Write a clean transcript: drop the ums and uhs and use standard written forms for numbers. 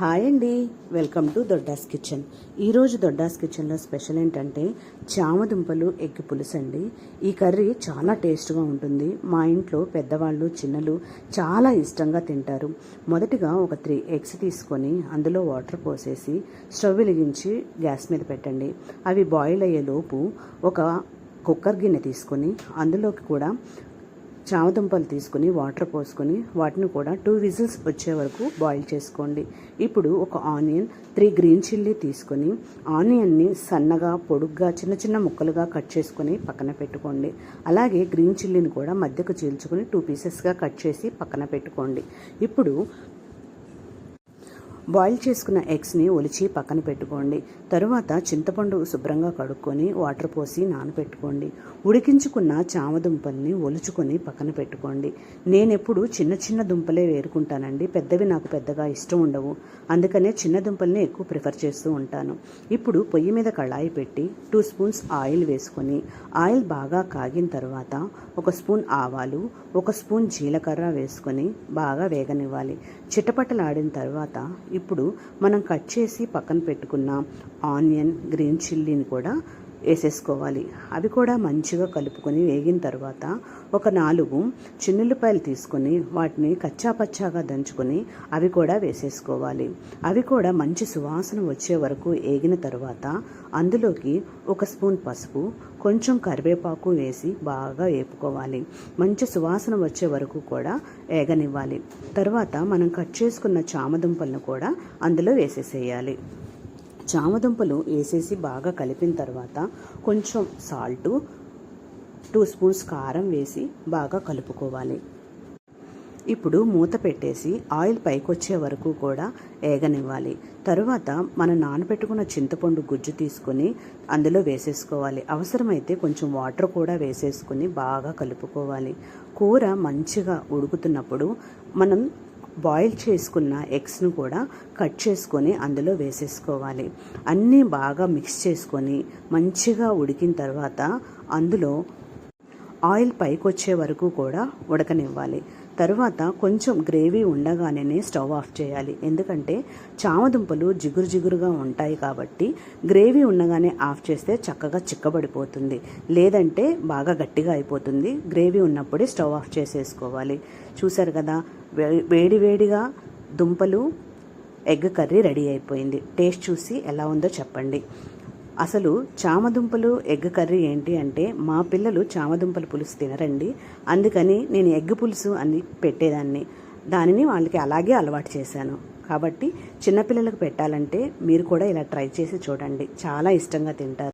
Hi అండి, welcome to దొడ్డాస్ kitchen. ఈరోజు దొడ్డాస్ కిచెన్లో స్పెషల్ ఏంటంటే చామదుంపలు ఎగ్ పులుసు అండి. ఈ కర్రీ చాలా టేస్ట్గా ఉంటుంది. మా ఇంట్లో పెద్దవాళ్ళు చిన్నలు చాలా ఇష్టంగా తింటారు. మొదటిగా ఒక 3 ఎగ్స్ తీసుకొని అందులో వాటర్ పోసేసి స్టవ్ వెలిగించి గ్యాస్ మీద పెట్టండి. అవి బాయిల్ అయ్యేలోపు ఒక కుక్కర్ గిన్నె తీసుకొని అందులోకి కూడా చామదుంపలు తీసుకుని వాటర్ పోసుకొని వాటిని కూడా 2 విజిల్స్ వచ్చే వరకు బాయిల్ చేసుకోండి. ఇప్పుడు ఒక ఆనియన్, 3 గ్రీన్ చిల్లీ తీసుకొని ఆనియన్ని సన్నగా పొడుగ్గా చిన్న చిన్న ముక్కలుగా కట్ చేసుకొని పక్కన పెట్టుకోండి. అలాగే గ్రీన్ చిల్లీని కూడా మధ్యకు చీల్చుకొని 2 పీసెస్గా కట్ చేసి పక్కన పెట్టుకోండి. ఇప్పుడు బాయిల్ చేసుకున్న ఎగ్స్ని ఒలిచి పక్కన పెట్టుకోండి. తరువాత చింతపండు శుభ్రంగా కడుక్కొని వాటర్ పోసి నానబెట్టుకోండి. ఉడికించుకున్న చామదుంపల్ని ఒలుచుకొని పక్కన పెట్టుకోండి. నేను ఎప్పుడు చిన్న చిన్న దుంపలే వేరుకుంటానండి, పెద్దవి నాకు పెద్దగా ఇష్టం ఉండవు. అందుకనే చిన్న దుంపల్ని ఎక్కువ ప్రిఫర్ చేస్తూ ఉంటాను. ఇప్పుడు పొయ్యి మీద కళాయి పెట్టి 2 స్పూన్స్ ఆయిల్ వేసుకొని ఆయిల్ బాగా కాగిన తర్వాత 1 స్పూన్ ఆవాలు, 1 స్పూన్ జీలకర్ర వేసుకొని బాగా వేగనివ్వాలి. చిటపటలాడిన తర్వాత ఇప్పుడు మనం కట్ చేసి పక్కన పెట్టుకున్న ఆనియన్, గ్రీన్ చిల్లీని కూడా వేసేసుకోవాలి. అవి కూడా మంచిగా కలుపుకొని వేగిన తర్వాత ఒక 4 చిన్నుల్లిపాయలు తీసుకొని వాటిని కచ్చాపచ్చాగా దంచుకొని అవి కూడా వేసేసుకోవాలి. అవి కూడా మంచి సువాసన వచ్చే వరకు వేగిన తర్వాత అందులోకి 1 స్పూన్ పసుపు, కొంచెం కరివేపాకు వేసి బాగా వేపుకోవాలి. మంచి సువాసన వచ్చే వరకు కూడా వేగనివ్వాలి. తర్వాత మనం కట్ చేసుకున్న చామదుంపలను కూడా అందులో వేసేసేయాలి. చామదుంపలు వేసేసి బాగా కలిపిన తర్వాత కొంచెం సాల్టు, 2 స్పూన్స్ కారం వేసి బాగా కలుపుకోవాలి. ఇప్పుడు మూత పెట్టేసి ఆయిల్ పైకొచ్చే వరకు కూడా వేగనివ్వాలి. తరువాత మనం నానబెట్టుకున్న చింతపండు గుజ్జు తీసుకొని అందులో వేసేసుకోవాలి. అవసరమైతే కొంచెం వాటర్ కూడా వేసేసుకొని బాగా కలుపుకోవాలి. కూర మంచిగా ఉడుకుతున్నప్పుడు మనం బాయిల్ చేసుకున్న ఎగ్స్ను కూడా కట్ చేసుకొని అందులో వేసేసుకోవాలి. అన్నీ బాగా మిక్స్ చేసుకొని మంచిగా ఉడికిన తర్వాత అందులో ఆయిల్ పైకొచ్చే వరకు కూడా ఉడకనివ్వాలి. తరువాత కొంచెం గ్రేవీ ఉండగానే స్టవ్ ఆఫ్ చేయాలి. ఎందుకంటే చామదుంపలు జిగురు జిగురుగా ఉంటాయి కాబట్టి గ్రేవీ ఉండగానే ఆఫ్ చేస్తే చక్కగా చిక్కబడిపోతుంది, లేదంటే బాగా గట్టిగా అయిపోతుంది. గ్రేవీ ఉన్నప్పుడే స్టవ్ ఆఫ్ చేసేసుకోవాలి. చూసారు కదా, వేడివేడిగా దుంపలు ఎగ్ కర్రీ రెడీ అయిపోయింది. టేస్ట్ చూసి ఎలా ఉందో చెప్పండి. అసలు చామదుంపలు ఎగ్ కర్రీ ఏంటి అంటే మా పిల్లలు చామదుంపల పులుసు తినరండి. అందుకని నేను ఎగ్ పులుసు అని పెట్టేదాన్ని. దానిని వాళ్ళకి అలాగే అలవాటు చేశాను. కాబట్టి చిన్నపిల్లలకు పెట్టాలంటే మీరు కూడా ఇలా ట్రై చేసి చూడండి, చాలా ఇష్టంగా తింటారు.